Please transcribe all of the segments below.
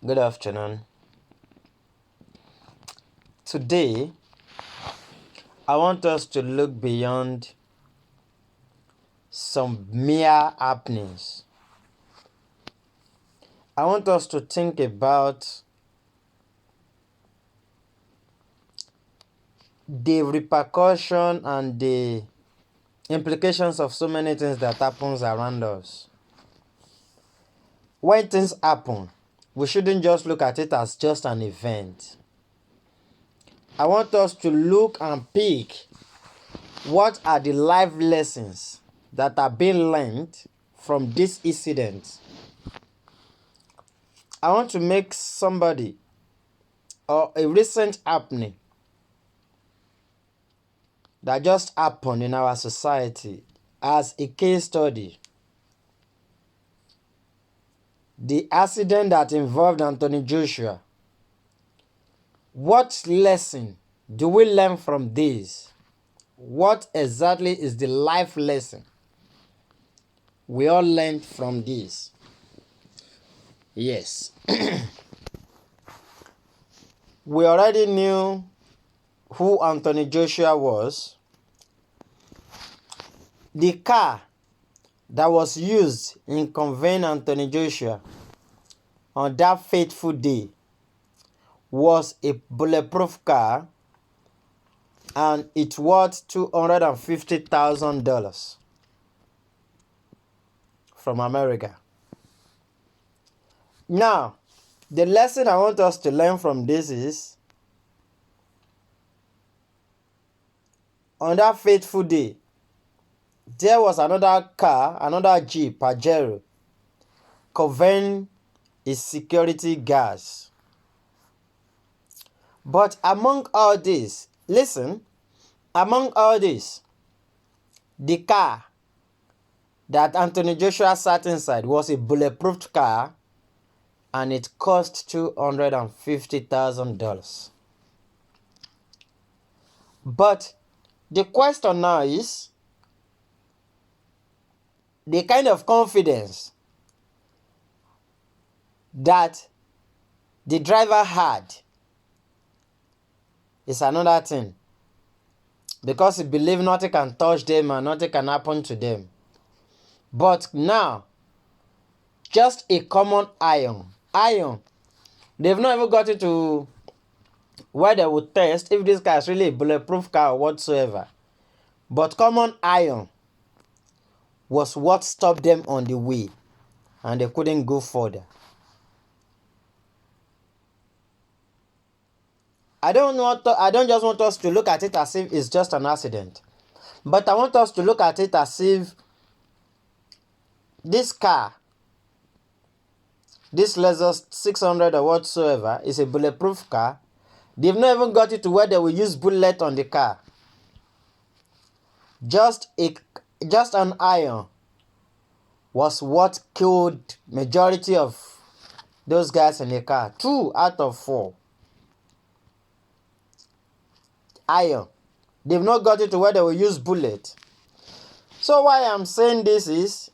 Good afternoon. Today, I want us to look beyond some mere happenings. I want us to think about the repercussion and the implications of so many things that happens around us. When things happen, we shouldn't just look at it as just an event. I want us to look and pick what are the life lessons that are being learned from this incident. I want to make somebody or a recent happening that just happened in our society as a case study. The accident that involved Anthony Joshua. What lesson do we learn from this? What exactly is the life lesson we all learned from this? Yes. We already knew who Anthony Joshua was. The car that was used in conveying Anthony Joshua on that fateful day was a bulletproof car, and it worth $250,000 from America. Now, the lesson I want us to learn from this is, on that fateful day, there was another car, another Jeep, Pajero, conveying his security guards. But among all this, listen, among all this, the car that Anthony Joshua sat inside was a bulletproof car, and it cost $250,000. But the question now is the kind of confidence that the driver had is another thing, because he believed nothing can touch them and nothing can happen to them. But now, just a common iron, they've not even got into where they would test if this car is really a bulletproof car or whatsoever. But common iron was what stopped them on the way, and they couldn't go further. I don't just want us to look at it as if it's just an accident, but I want us to look at it as if this car, this Lexus 600 or whatsoever, is a bulletproof car. They've not even got it to where they will use bullet on the car. Just an iron was what killed majority of those guys in the car. 2 out of 4. Iron. They've not got it to where they will use bullet. So why I'm saying this is,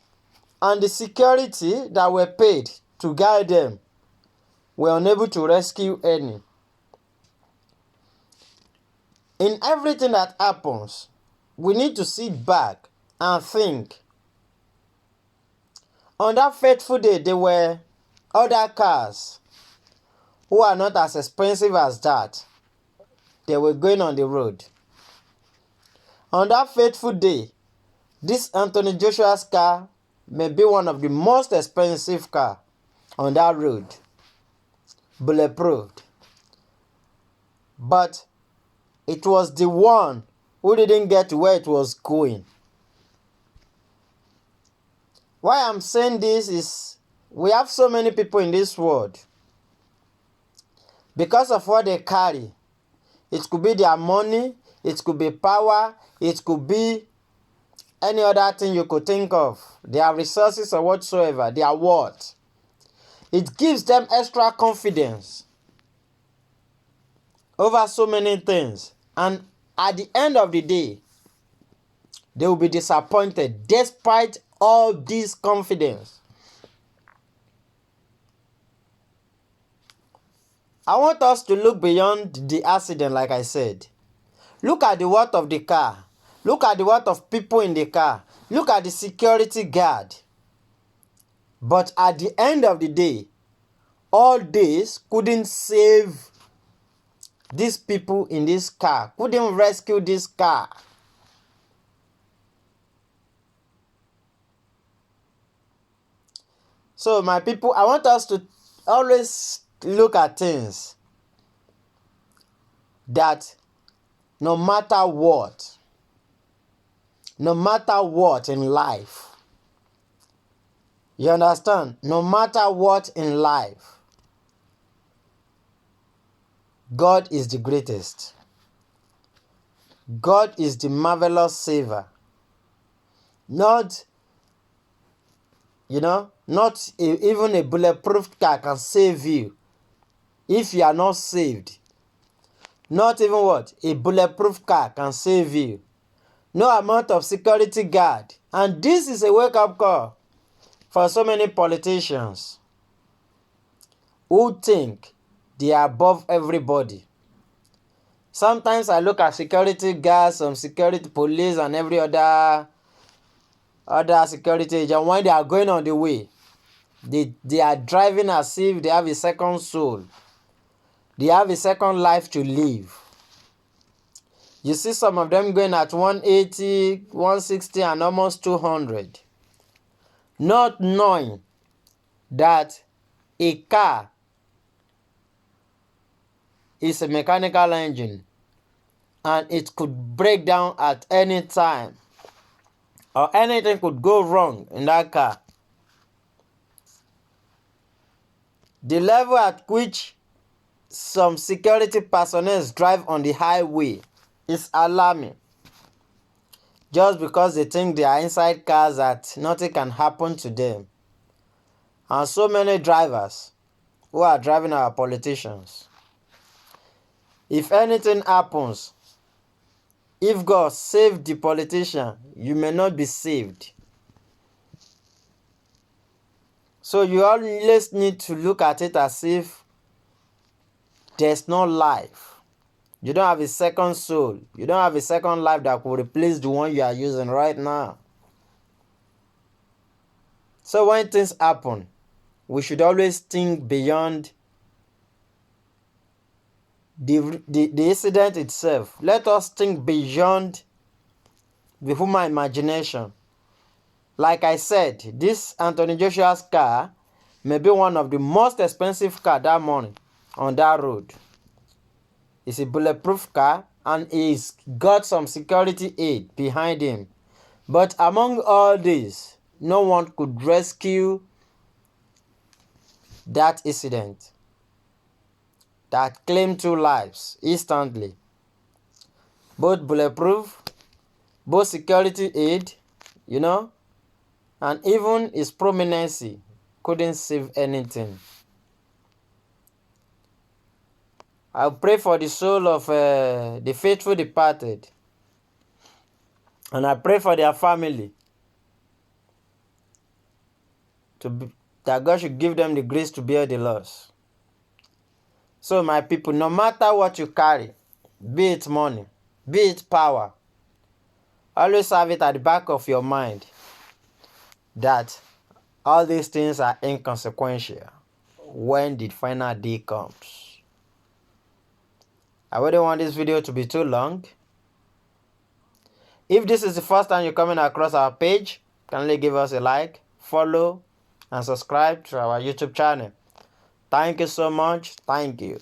and the security that were paid to guide them were unable to rescue any. In everything that happens, we need to sit back and think. On that fateful day, there were other cars who are not as expensive as that. They were going on the road. On that fateful day, this Anthony Joshua's car may be one of the most expensive cars on that road, bulletproof. But it was the one who didn't get to where it was going. Why I'm saying this is, we have so many people in this world, because of what they carry. It could be their money, it could be power, it could be any other thing you could think of, their resources or whatsoever, their worth. It gives them extra confidence over so many things. And at the end of the day, they will be disappointed despite all this confidence. I want us to look beyond the accident, like I said. Look at the worth of the car. Look at the worth of people in the car. Look at the security guard. But at the end of the day, all this couldn't save these people in this car, couldn't rescue this car. So my people, I want us to always look at things that no matter what in life, you understand? No matter what in life, God is the greatest. God is the marvelous savior. Not even a bulletproof car can save you if you are not saved. Not even what? A bulletproof car can save you. No amount of security guard. And this is a wake-up call for so many politicians who think they are above everybody. Sometimes I look at security guards, some security police, and every other security agent. When they are going on the way, they are driving as if they have a second soul. They have a second life to live. You see some of them going at 180, 160, and almost 200. Not knowing that a car is a mechanical engine and it could break down at any time, or anything could go wrong in that car. The level at which some security personnel drive on the highway is alarming. Just because they think they are inside cars that nothing can happen to them. And so many drivers who are driving our politicians. If anything happens, if God saved the politician, you may not be saved. So you always need to look at it as if there's no life. You don't have a second soul. You don't have a second life that could replace the one you are using right now. So when things happen, we should always think beyond the incident itself. Let us think beyond the human imagination. Like I said, this Anthony Joshua's car may be one of the most expensive cars that morning on that road. It's a bulletproof car and he's got some security aid behind him. But among all this, no one could rescue that incident that claimed 2 lives instantly. Both bulletproof, both security aid, and even his prominency couldn't save anything. I pray for the soul of the faithful departed. And I pray for their family. That God should give them the grace to bear the loss. So my people, no matter what you carry, be it money, be it power, always have it at the back of your mind that all these things are inconsequential when the final day comes. I wouldn't want this video to be too long. If this is the first time you're coming across our page, kindly give us a like, follow, and subscribe to our YouTube channel. Thank you so much. Thank you.